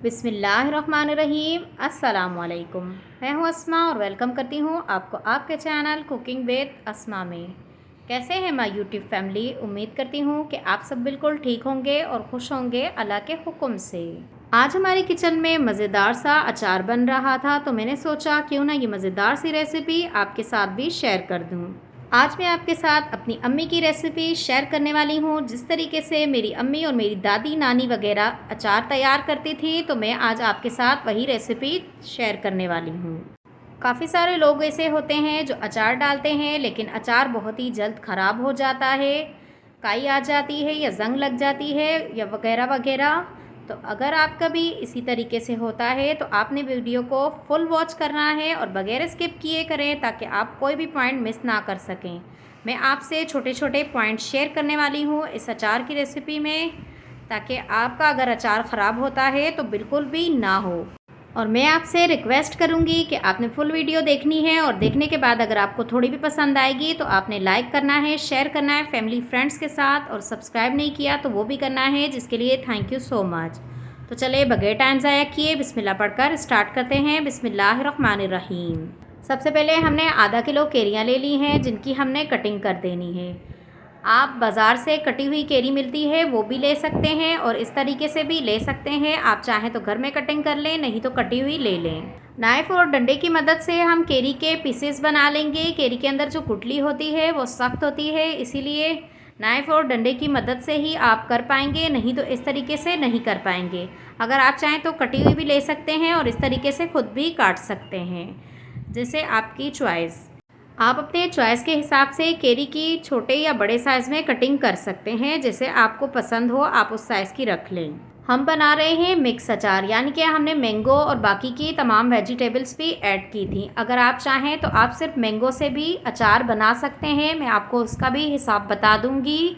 बिस्मिल्लाहिर्रहमानिर्रहीम। अस्सलामुअलैकुम। मैं हूँ अस्मा और वेलकम करती हूँ आपको आपके चैनल कुकिंग विद अस्मा में। कैसे हैं माय यूट्यूब फैमिली? उम्मीद करती हूँ कि आप सब बिल्कुल ठीक होंगे और खुश होंगे अल्लाह के हुक्म से। आज हमारे किचन में मज़ेदार सा अचार बन रहा था, तो मैंने सोचा क्यों ना ये मज़ेदार सी रेसिपी आपके साथ भी शेयर कर दूँ। आज मैं आपके साथ अपनी अम्मी की रेसिपी शेयर करने वाली हूँ। जिस तरीके से मेरी अम्मी और मेरी दादी नानी वगैरह अचार तैयार करती थी, तो मैं आज आपके साथ वही रेसिपी शेयर करने वाली हूँ। काफ़ी सारे लोग ऐसे होते हैं जो अचार डालते हैं, लेकिन अचार बहुत ही जल्द ख़राब हो जाता है, काई आ जाती है या ज़ंग लग जाती है या वगैरह वगैरह। तो अगर आपका भी इसी तरीके से होता है तो आपने वीडियो को फुल वॉच करना है और बगैर स्किप किए करें, ताकि आप कोई भी पॉइंट मिस ना कर सकें। मैं आपसे छोटे छोटे पॉइंट शेयर करने वाली हूँ इस अचार की रेसिपी में, ताकि आपका अगर अचार ख़राब होता है तो बिल्कुल भी ना हो। और मैं आपसे रिक्वेस्ट करूंगी कि आपने फुल वीडियो देखनी है, और देखने के बाद अगर आपको थोड़ी भी पसंद आएगी तो आपने लाइक करना है, शेयर करना है फैमिली फ्रेंड्स के साथ, और सब्सक्राइब नहीं किया तो वो भी करना है, जिसके लिए थैंक यू सो मच। तो चलिए बगैर टाइम ज़ाया किए बिस्मिल्लाह पढ़कर स्टार्ट करते हैं। बिस्मिल्लाहिर्रहमानिर्रहीम। सबसे पहले हमने आधा किलो केरियाँ ले ली हैं, जिनकी हमने कटिंग कर देनी है। आप बाज़ार से कटी हुई केरी मिलती है वो भी ले सकते हैं, और इस तरीके से भी ले सकते हैं। आप चाहें तो घर में कटिंग कर लें, नहीं तो कटी हुई ले लें। नाइफ़ और डंडे की मदद से हम केरी के पीसेस बना लेंगे। केरी के अंदर जो गुठली होती है वो सख्त होती है, इसीलिए नाइफ़ और डंडे की मदद से ही आप कर पाएंगे, नहीं तो इस तरीके से नहीं कर पाएंगे। अगर आप चाहें तो कटी हुई भी ले सकते हैं और इस तरीके से खुद भी काट सकते हैं, जैसे आपकी चॉइस। आप अपने चॉइस के हिसाब से केरी की छोटे या बड़े साइज़ में कटिंग कर सकते हैं, जैसे आपको पसंद हो आप उस साइज़ की रख लें। हम बना रहे हैं मिक्स अचार, यानी कि हमने मैंगो और बाकी की तमाम वेजिटेबल्स भी ऐड की थी। अगर आप चाहें तो आप सिर्फ मैंगो से भी अचार बना सकते हैं, मैं आपको उसका भी हिसाब बता दूंगी।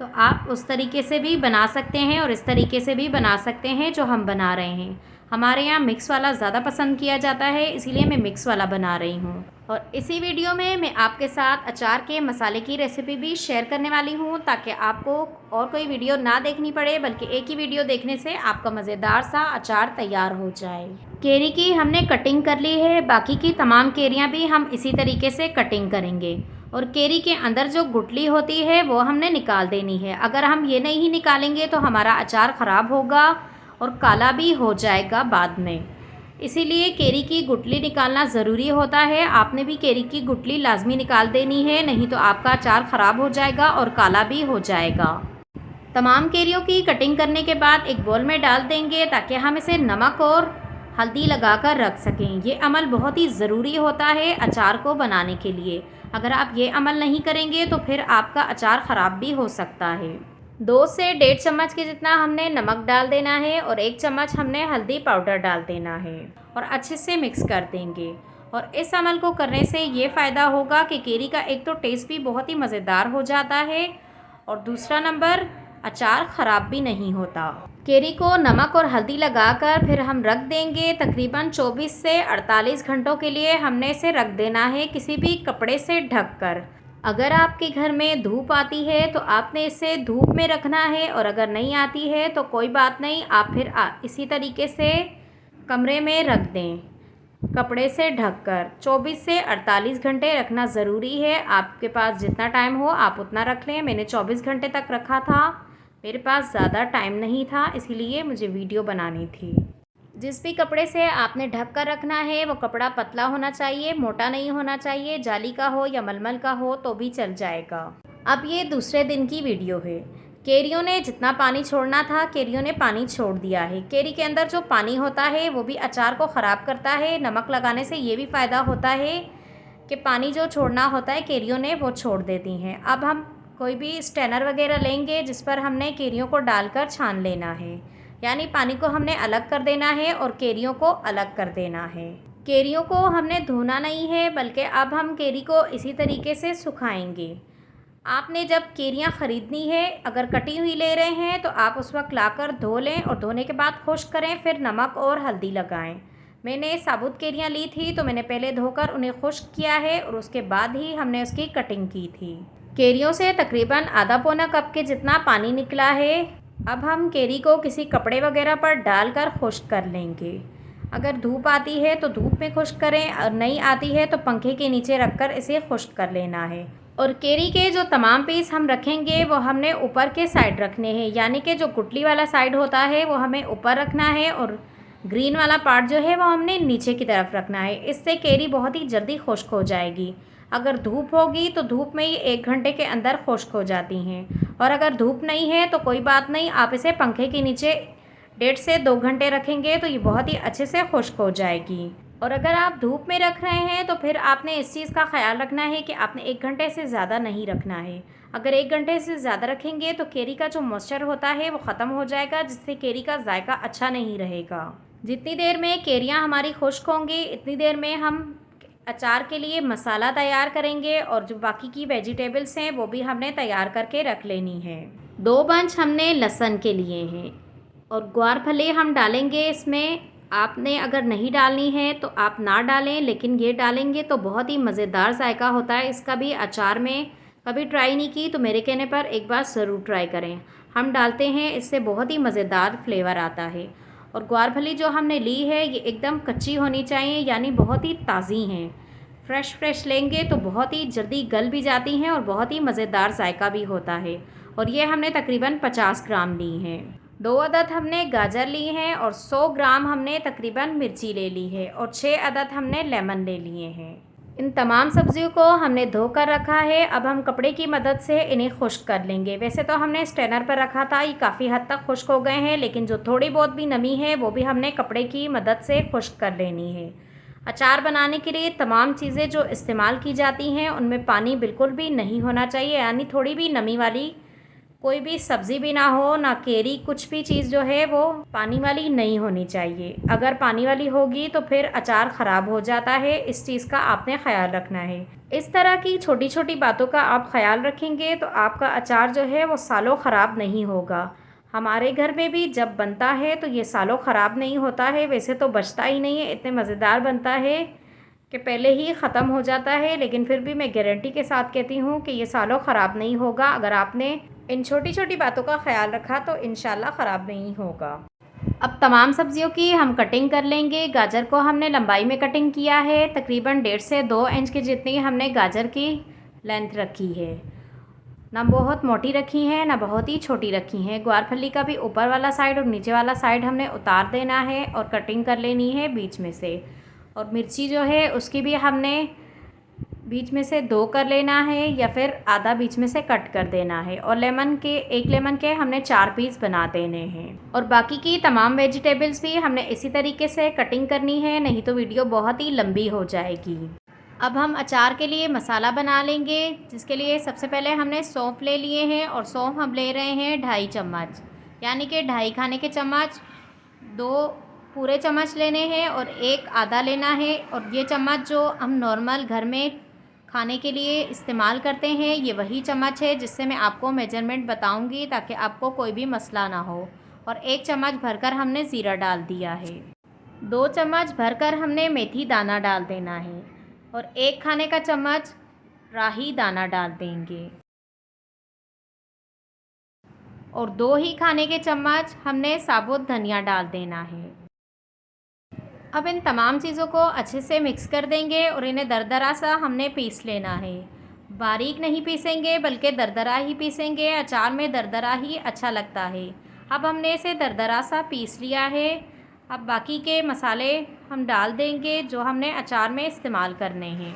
तो आप उस तरीके से भी बना सकते हैं और इस तरीके से भी बना सकते हैं जो हम बना रहे हैं। हमारे यहाँ मिक्स वाला ज़्यादा पसंद किया जाता है, इसीलिए मैं मिक्स वाला बना रही हूँ। और इसी वीडियो में मैं आपके साथ अचार के मसाले की रेसिपी भी शेयर करने वाली हूँ, ताकि आपको और कोई वीडियो ना देखनी पड़े, बल्कि एक ही वीडियो देखने से आपका मज़ेदार सा अचार तैयार हो जाए। केरी की हमने कटिंग कर ली है, बाकी की तमाम केरियाँ भी हम इसी तरीके से कटिंग करेंगे। और केरी के अंदर जो गुठली होती है वो हमने निकाल देनी है। अगर हम ये नहीं निकालेंगे तो हमारा अचार ख़राब होगा और काला भी हो जाएगा बाद में, इसीलिए केरी की गुठली निकालना ज़रूरी होता है। आपने भी केरी की गुठली लाजमी निकाल देनी है, नहीं तो आपका अचार ख़राब हो जाएगा और काला भी हो जाएगा। तमाम केरियों की कटिंग करने के बाद एक बोल में डाल देंगे, ताकि हम इसे नमक और हल्दी लगाकर रख सकें। ये अमल बहुत ही ज़रूरी होता है अचार को बनाने के लिए। अगर आप ये अमल नहीं करेंगे तो फिर आपका अचार ख़राब भी हो सकता है। 2 से 1.5 चम्मच के जितना हमने नमक डाल देना है, और 1 चम्मच हमने हल्दी पाउडर डाल देना है, और अच्छे से मिक्स कर देंगे। और इस अमल को करने से ये फ़ायदा होगा कि केरी का एक तो टेस्ट भी बहुत ही मज़ेदार हो जाता है, और दूसरा नंबर अचार ख़राब भी नहीं होता। केरी को नमक और हल्दी लगाकर फिर हम रख देंगे। तकरीबन 24 से 48 घंटों के लिए हमने इसे रख देना है, किसी भी कपड़े से ढककर। अगर आपके घर में धूप आती है तो आपने इसे धूप में रखना है, और अगर नहीं आती है तो कोई बात नहीं, आप फिर इसी तरीके से कमरे में रख दें, कपड़े से ढककर। 24 से 48 घंटे रखना ज़रूरी है। आपके पास जितना टाइम हो आप उतना रख लें। मैंने 24 घंटे तक रखा था, मेरे पास ज़्यादा टाइम नहीं था, इसीलिए मुझे वीडियो बनानी थी। जिस भी कपड़े से आपने ढक कर रखना है वो कपड़ा पतला होना चाहिए, मोटा नहीं होना चाहिए। जाली का हो या मलमल का हो तो भी चल जाएगा। अब ये दूसरे दिन की वीडियो है। केरियों ने जितना पानी छोड़ना था केरियों ने पानी छोड़ दिया है। केरी के अंदर जो पानी होता है वो भी अचार को ख़राब करता है। नमक लगाने से ये भी फ़ायदा होता है कि पानी जो छोड़ना होता है केरियों ने वो छोड़ देती हैं। अब हम कोई भी स्ट्रेनर वगैरह लेंगे जिस पर हमने केरियों को डालकर छान लेना है, यानी पानी को हमने अलग कर देना है और केरियों को अलग कर देना है। केरियों को हमने धोना नहीं है, बल्कि अब हम केरी को इसी तरीके से सुखाएंगे। आपने जब केरियां ख़रीदनी है, अगर कटी हुई ले रहे हैं तो आप उस वक्त लाकर धो लें, और धोने के बाद खुश्क करें, फिर नमक और हल्दी लगाएं। मैंने साबुत केरियां ली थी तो मैंने पहले धोकर उन्हें खुश्क किया है, और उसके बाद ही हमने उसकी कटिंग की थी। केरियों से तकरीबन आधा पौना कप के जितना पानी निकला है। अब हम केरी को किसी कपड़े वगैरह पर डालकर खुश्क कर लेंगे। अगर धूप आती है तो धूप में खुश्क करें और नहीं आती है तो पंखे के नीचे रखकर इसे खुश्क कर लेना है। और केरी के जो तमाम पीस हम रखेंगे वो हमने ऊपर के साइड रखने हैं, यानी कि जो गुठली वाला साइड होता है वो हमें ऊपर रखना है और ग्रीन वाला पार्ट जो है वो हमने नीचे की तरफ रखना है। इससे केरी बहुत ही जल्दी खुश्क हो जाएगी। अगर धूप होगी तो धूप में ही 1 घंटे के अंदर खुश्क हो जाती हैं, और अगर धूप नहीं है तो कोई बात नहीं, आप इसे पंखे के नीचे 1.5 से 2 घंटे रखेंगे तो ये बहुत ही अच्छे से खुश्क हो जाएगी। और अगर आप धूप में रख रहे हैं तो फिर आपने इस चीज़ का ख्याल रखना है कि आपने 1 घंटे से ज़्यादा नहीं रखना है। अगर 1 घंटे से ज़्यादा रखेंगे तो केरी का जो मॉइस्चर होता है वो ख़त्म हो जाएगा, जिससे केरी का जायका अच्छा नहीं रहेगा। जितनी देर में केरियाँ हमारी खुश्क होंगी इतनी देर में हम अचार के लिए मसाला तैयार करेंगे, और जो बाकी की वेजिटेबल्स हैं वो भी हमने तैयार करके रख लेनी है। 2 बंच हमने लहसुन के लिए हैं, और ग्वारफली हम डालेंगे इसमें। आपने अगर नहीं डालनी है तो आप ना डालें, लेकिन ये डालेंगे तो बहुत ही मज़ेदार जायका होता है इसका भी। अचार में कभी ट्राई नहीं की तो मेरे कहने पर एक बार ज़रूर ट्राई करें। हम डालते हैं, इससे बहुत ही मज़ेदार फ्लेवर आता है। और ग्वारफली जो हमने ली है ये एकदम कच्ची होनी चाहिए, यानी बहुत ही ताज़ी हैं। फ्रेश लेंगे तो बहुत ही जल्दी गल भी जाती हैं और बहुत ही मज़ेदार जायका भी होता है। और ये हमने तकरीबन 50 ग्राम ली हैं। 2 अदद हमने गाजर ली हैं, और 100 ग्राम हमने तकरीबन मिर्ची ले ली है, और 6 अदद हमने लेमन ले लिए हैं। इन तमाम सब्जियों को हमने धोकर रखा है। अब हम कपड़े की मदद से इन्हें खुश्क कर लेंगे। वैसे तो हमने स्ट्रेनर पर रखा था, ये काफ़ी हद तक खुश्क हो गए हैं, लेकिन जो थोड़ी बहुत भी नमी है वो भी हमने कपड़े की मदद से खुश्क कर लेनी है। अचार बनाने के लिए तमाम चीज़ें जो इस्तेमाल की जाती हैं उनमें पानी बिल्कुल भी नहीं होना चाहिए, यानी थोड़ी भी नमी वाली कोई भी सब्ज़ी भी ना हो, ना केरी, कुछ भी चीज़ जो है वो पानी वाली नहीं होनी चाहिए। अगर पानी वाली होगी तो फिर अचार ख़राब हो जाता है, इस चीज़ का आपने ख्याल रखना है। इस तरह की छोटी छोटी बातों का आप ख्याल रखेंगे तो आपका अचार जो है वो सालों ख़राब नहीं होगा। हमारे घर में भी जब बनता है तो ये सालों ख़राब नहीं होता है। वैसे तो बचता ही नहीं है, इतने मज़ेदार बनता है कि पहले ही ख़त्म हो जाता है, लेकिन फिर भी मैं गारंटी के साथ कहती हूँ कि ये सालों ख़राब नहीं होगा। अगर आपने इन छोटी छोटी बातों का ख्याल रखा तो इंशाल्लाह ख़राब नहीं होगा। अब तमाम सब्जियों की हम कटिंग कर लेंगे। गाजर को हमने लंबाई में कटिंग किया है, तकरीबन 1.5 से 2 इंच की जितनी हमने गाजर की लेंथ रखी है। ना बहुत मोटी रखी है ना बहुत ही छोटी रखी है। ग्वारफली का भी ऊपर वाला साइड और नीचे वाला साइड हमने उतार देना है और कटिंग कर लेनी है बीच में से। और मिर्ची जो है उसकी भी हमने बीच में से 2 कर लेना है, या फिर आधा बीच में से कट कर देना है। और एक लेमन के हमने 4 पीस बना देने हैं। और बाकी की तमाम वेजिटेबल्स भी हमने इसी तरीके से कटिंग करनी है, नहीं तो वीडियो बहुत ही लंबी हो जाएगी। अब हम अचार के लिए मसाला बना लेंगे, जिसके लिए सबसे पहले हमने सौंफ ले लिए हैं, और सौंफ हम ले रहे हैं 2.5 चम्मच, यानी कि 2.5 खाने के चम्मच। 2 पूरे चम्मच लेने हैं और 1 आधा लेना है। और ये चम्मच जो हम नॉर्मल घर में खाने के लिए इस्तेमाल करते हैं ये वही चम्मच है जिससे मैं आपको मेजरमेंट बताऊंगी, ताकि आपको कोई भी मसला ना हो। और 1 चम्मच भरकर हमने ज़ीरा डाल दिया है। 2 चम्मच भरकर हमने मेथी दाना डाल देना है, और 1 खाने का चम्मच राही दाना डाल देंगे, और 2 ही खाने के चम्मच हमने साबुत धनिया डाल देना है। अब इन तमाम चीज़ों को अच्छे से मिक्स कर देंगे और इन्हें दरदरा सा हमने पीस लेना है। बारीक नहीं पीसेंगे बल्कि दरदरा ही पीसेंगे, अचार में दरदरा ही अच्छा लगता है। अब हमने इसे दरदरा सा पीस लिया है। अब बाकी के मसाले हम डाल देंगे जो हमने अचार में इस्तेमाल करने हैं।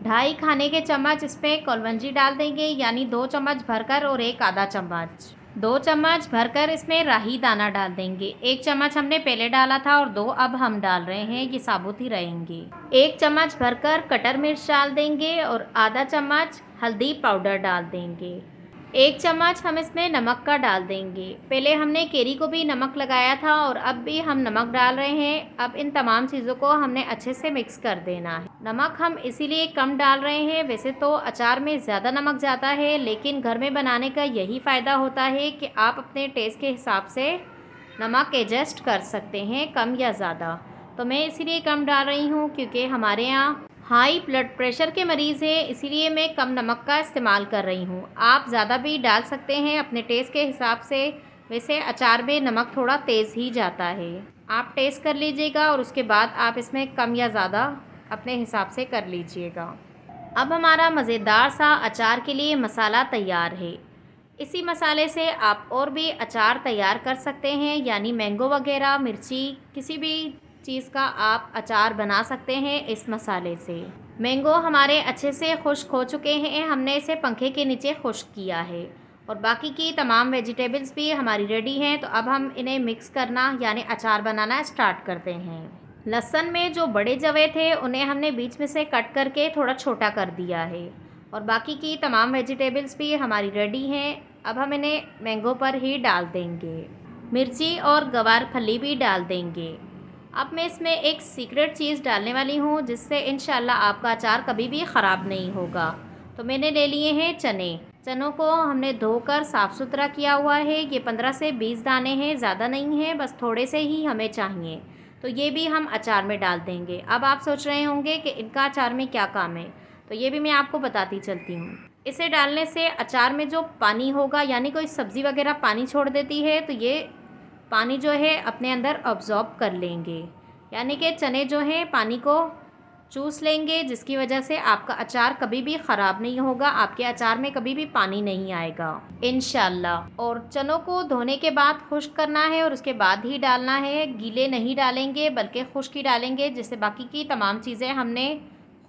2.5 खाने के चम्मच इसमें कलवंजी डाल देंगे, यानी 2 चम्मच भरकर और 1 आधा चम्मच। 2 चम्मच भरकर इसमें राही दाना डाल देंगे। 1 चम्मच हमने पहले डाला था और 2 अब हम डाल रहे हैं, ये साबुत ही रहेंगे। 1 चम्मच भरकर कटर मिर्च डाल देंगे और आधा चम्मच हल्दी पाउडर डाल देंगे। 1 चम्मच हम इसमें नमक का डाल देंगे। पहले हमने केरी को भी नमक लगाया था और अब भी हम नमक डाल रहे हैं। अब इन तमाम चीज़ों को हमने अच्छे से मिक्स कर देना है। नमक हम इसीलिए कम डाल रहे हैं, वैसे तो अचार में ज़्यादा नमक जाता है, लेकिन घर में बनाने का यही फ़ायदा होता है कि आप अपने टेस्ट के हिसाब से नमक एडजस्ट कर सकते हैं, कम या ज़्यादा। तो मैं इसीलिए कम डाल रही हूँ क्योंकि हमारे यहाँ हाई ब्लड प्रेशर के मरीज़ हैं, इसीलिए मैं कम नमक का इस्तेमाल कर रही हूँ। आप ज़्यादा भी डाल सकते हैं अपने टेस्ट के हिसाब से, वैसे अचार में नमक थोड़ा तेज़ ही जाता है। आप टेस्ट कर लीजिएगा और उसके बाद आप इसमें कम या ज़्यादा अपने हिसाब से कर लीजिएगा। अब हमारा मज़ेदार सा अचार के लिए मसाला तैयार है। इसी मसाले से आप और भी अचार तैयार कर सकते हैं, यानी मैंगो वगैरह, मिर्ची, किसी भी चीज़ का आप अचार बना सकते हैं इस मसाले से। मैंगो हमारे अच्छे से खुश्क हो चुके हैं, हमने इसे पंखे के नीचे खुश्क किया है और बाकी की तमाम वेजिटेबल्स भी हमारी रेडी हैं। तो अब हम इन्हें मिक्स करना यानी अचार बनाना स्टार्ट करते हैं। लहसुन में जो बड़े जवे थे उन्हें हमने बीच में से कट करके थोड़ा छोटा कर दिया है और बाकी की तमाम वेजिटेबल्स भी हमारी रेडी हैं। अब हम इन्हें मैंगो पर ही डाल देंगे। मिर्ची और गवार फली भी डाल देंगे। अब मैं इसमें एक सीक्रेट चीज़ डालने वाली हूँ जिससे इंशाल्लाह आपका अचार कभी भी ख़राब नहीं होगा। तो मैंने ले लिए हैं चने। चनों को हमने धोकर साफ़ सुथरा किया हुआ है। ये 15 से 20 दाने हैं, ज़्यादा नहीं है, बस थोड़े से ही हमें चाहिए। तो ये भी हम अचार में डाल देंगे। अब आप सोच रहे होंगे कि इनका अचार में क्या काम है, तो ये भी मैं आपको बताती चलती हूँ। इसे डालने से अचार में जो पानी होगा, यानी कोई सब्ज़ी वगैरह पानी छोड़ देती है, तो ये पानी जो है अपने अंदर अब्ज़ॉर्ब कर लेंगे, यानी कि चने जो हैं पानी को चूस लेंगे, जिसकी वजह से आपका अचार कभी भी ख़राब नहीं होगा, आपके अचार में कभी भी पानी नहीं आएगा इंशाल्लाह। और चनों को धोने के बाद खुश्क करना है और उसके बाद ही डालना है। गीले नहीं डालेंगे बल्कि खुश्क ही डालेंगे, जिससे बाकी की तमाम चीज़ें हमने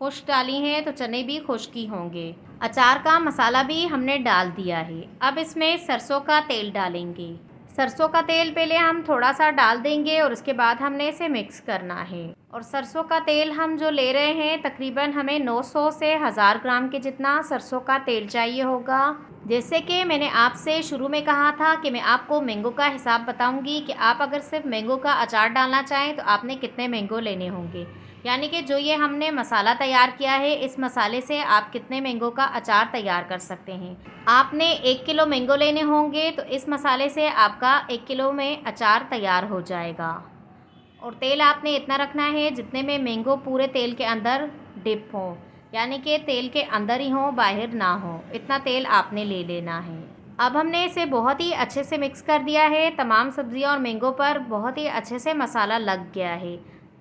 खुश्क डाली हैं तो चने भी खुश्क ही होंगे। अचार का मसाला भी हमने डाल दिया है। अब इसमें सरसों का तेल डालेंगे। सरसों का तेल पहले हम थोड़ा सा डाल देंगे और उसके बाद हमने इसे मिक्स करना है। और सरसों का तेल हम जो ले रहे हैं, तकरीबन हमें 900 से 1000 ग्राम के जितना सरसों का तेल चाहिए होगा। जैसे कि मैंने आपसे शुरू में कहा था कि मैं आपको मैंगो का हिसाब बताऊंगी कि आप अगर सिर्फ मैंगो का अचार डालना चाहें तो आपने कितने मैंगो लेने होंगे, यानी कि जो ये हमने मसाला तैयार किया है, इस मसाले से आप कितने मैंगो का अचार तैयार कर सकते हैं। आपने 1 किलो मैंगो लेने होंगे तो इस मसाले से आपका 1 किलो में अचार तैयार हो जाएगा। और तेल आपने इतना रखना है जितने में मैंगो पूरे तेल के अंदर डिप हो, यानी कि तेल के अंदर ही हो, बाहर ना हो, इतना तेल आपने ले लेना है। अब हमने इसे बहुत ही अच्छे से मिक्स कर दिया है। तमाम सब्जियां और मैंगो पर बहुत ही अच्छे से मसाला लग गया है।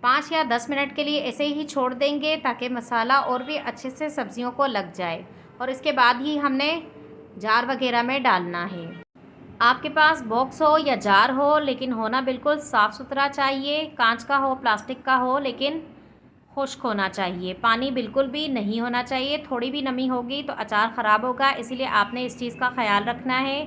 5 या 10 मिनट के लिए ऐसे ही छोड़ देंगे ताकि मसाला और भी अच्छे से सब्जियों को लग जाए और इसके बाद ही हमने जार वगैरह में डालना है। आपके पास बॉक्स हो या जार हो, लेकिन होना बिल्कुल साफ़ सुथरा चाहिए, कांच का हो, प्लास्टिक का हो, लेकिन खुश्क होना चाहिए। पानी बिल्कुल भी नहीं होना चाहिए, थोड़ी भी नमी होगी तो अचार ख़राब होगा, इसलिए आपने इस चीज़ का ख्याल रखना है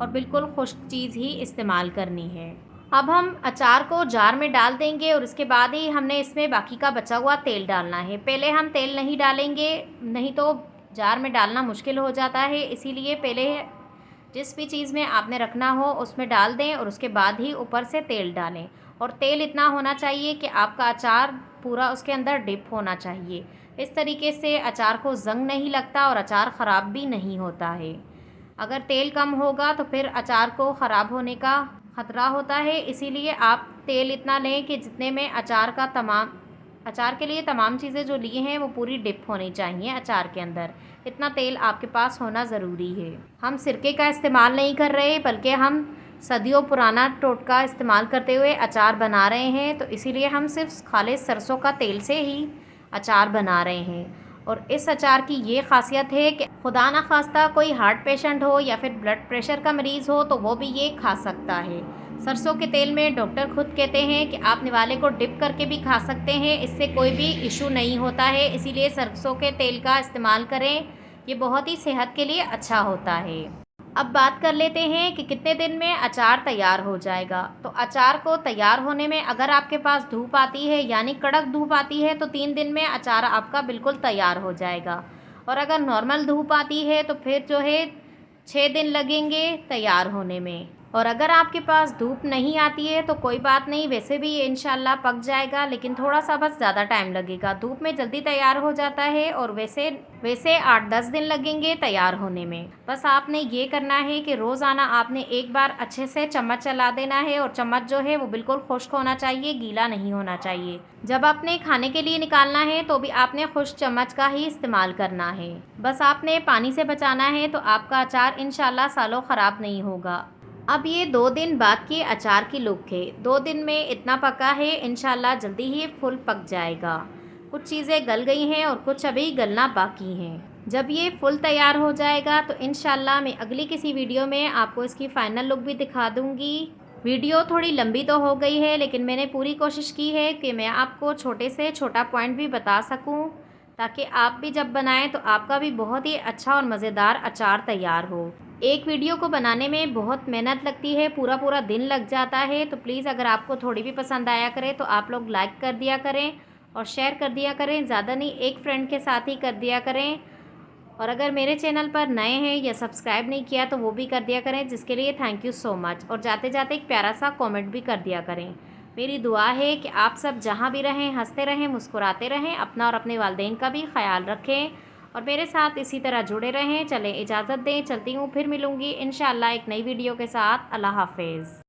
और बिल्कुल खुश्क चीज़ ही इस्तेमाल करनी है। अब हम अचार को जार में डाल देंगे और उसके बाद ही हमने इसमें बाकी का बचा हुआ तेल डालना है। पहले हम तेल नहीं डालेंगे, नहीं तो जार में डालना मुश्किल हो जाता है, इसीलिए पहले जिस भी चीज़ में आपने रखना हो उसमें डाल दें और उसके बाद ही ऊपर से तेल डालें। और तेल इतना होना चाहिए कि आपका अचार पूरा उसके अंदर डिप होना चाहिए। इस तरीके से अचार को जंग नहीं लगता और अचार ख़राब भी नहीं होता है। अगर तेल कम होगा तो फिर अचार को ख़राब होने का ख़तरा होता है, इसीलिए आप तेल इतना लें कि जितने में अचार के लिए तमाम चीज़ें जो लिए हैं वो पूरी डिप होनी चाहिए अचार के अंदर। इतना तेल आपके पास होना ज़रूरी है। हम सिरके का इस्तेमाल नहीं कर रहे, बल्कि हम सदियों पुराना टोटका इस्तेमाल करते हुए अचार बना रहे हैं, तो इसीलिए हम सिर्फ खालिस सरसों का तेल से ही अचार बना रहे हैं। और इस अचार की ये खासियत है कि खुदा ना खास्ता कोई हार्ट पेशेंट हो या फिर ब्लड प्रेशर का मरीज़ हो तो वो भी ये खा सकता है। सरसों के तेल में डॉक्टर खुद कहते हैं कि आप निवाले को डिप करके भी खा सकते हैं, इससे कोई भी इशू नहीं होता है, इसीलिए सरसों के तेल का इस्तेमाल करें, ये बहुत ही सेहत के लिए अच्छा होता है। अब बात कर लेते हैं कि कितने दिन में अचार तैयार हो जाएगा। तो अचार को तैयार होने में अगर आपके पास धूप आती है, यानी कड़क धूप आती है, तो 3 दिन में अचार आपका बिल्कुल तैयार हो जाएगा। और अगर नॉर्मल धूप आती है तो फिर जो है 6 दिन लगेंगे तैयार होने में। और अगर आपके पास धूप नहीं आती है तो कोई बात नहीं, वैसे भी ये इंशाल्लाह पक जाएगा, लेकिन थोड़ा सा बस ज़्यादा टाइम लगेगा। धूप में जल्दी तैयार हो जाता है और वैसे 8-10 दिन लगेंगे तैयार होने में। बस आपने ये करना है कि रोज़ाना आपने एक बार अच्छे से चम्मच चला देना है और चम्मच जो है वो बिल्कुल खुश्क होना चाहिए, गीला नहीं होना चाहिए। जब आपने खाने के लिए निकालना है तो भी आपने खुश्क चम्मच का ही इस्तेमाल करना है। बस आपने पानी से बचाना है तो आपका अचार इंशाल्लाह सालों ख़राब नहीं होगा। अब ये 2 दिन बाद के अचार की लुक है। 2 दिन में इतना पका है, इंशाल्लाह जल्दी ही फुल पक जाएगा। कुछ चीज़ें गल गई हैं और कुछ अभी गलना बाकी हैं। जब ये फुल तैयार हो जाएगा तो इंशाल्लाह मैं अगली किसी वीडियो में आपको इसकी फ़ाइनल लुक भी दिखा दूँगी। वीडियो थोड़ी लंबी तो हो गई है, लेकिन मैंने पूरी कोशिश की है कि मैं आपको छोटे से छोटा पॉइंट भी बता सकूँ, ताकि आप भी जब बनाएं तो आपका भी बहुत ही अच्छा और मज़ेदार अचार तैयार हो। एक वीडियो को बनाने में बहुत मेहनत लगती है, पूरा पूरा दिन लग जाता है। तो प्लीज़ अगर आपको थोड़ी भी पसंद आया करे तो आप लोग लाइक कर दिया करें और शेयर कर दिया करें, ज़्यादा नहीं एक फ्रेंड के साथ ही कर दिया करें। और अगर मेरे चैनल पर नए हैं या सब्सक्राइब नहीं किया तो वो भी कर दिया करें, जिसके लिए थैंक यू सो मच। और जाते जाते एक प्यारा सा कमेंट भी कर दिया करें। मेरी दुआ है कि आप सब जहाँ भी रहें हंसते रहें, मुस्कुराते रहें, अपना और अपने वालिदैन का भी ख्याल रखें और मेरे साथ इसी तरह जुड़े रहें। चलें इजाज़त दें, चलती हूँ, फिर मिलूँगी इंशाअल्लाह एक नई वीडियो के साथ। अल्लाह हाफ़िज़।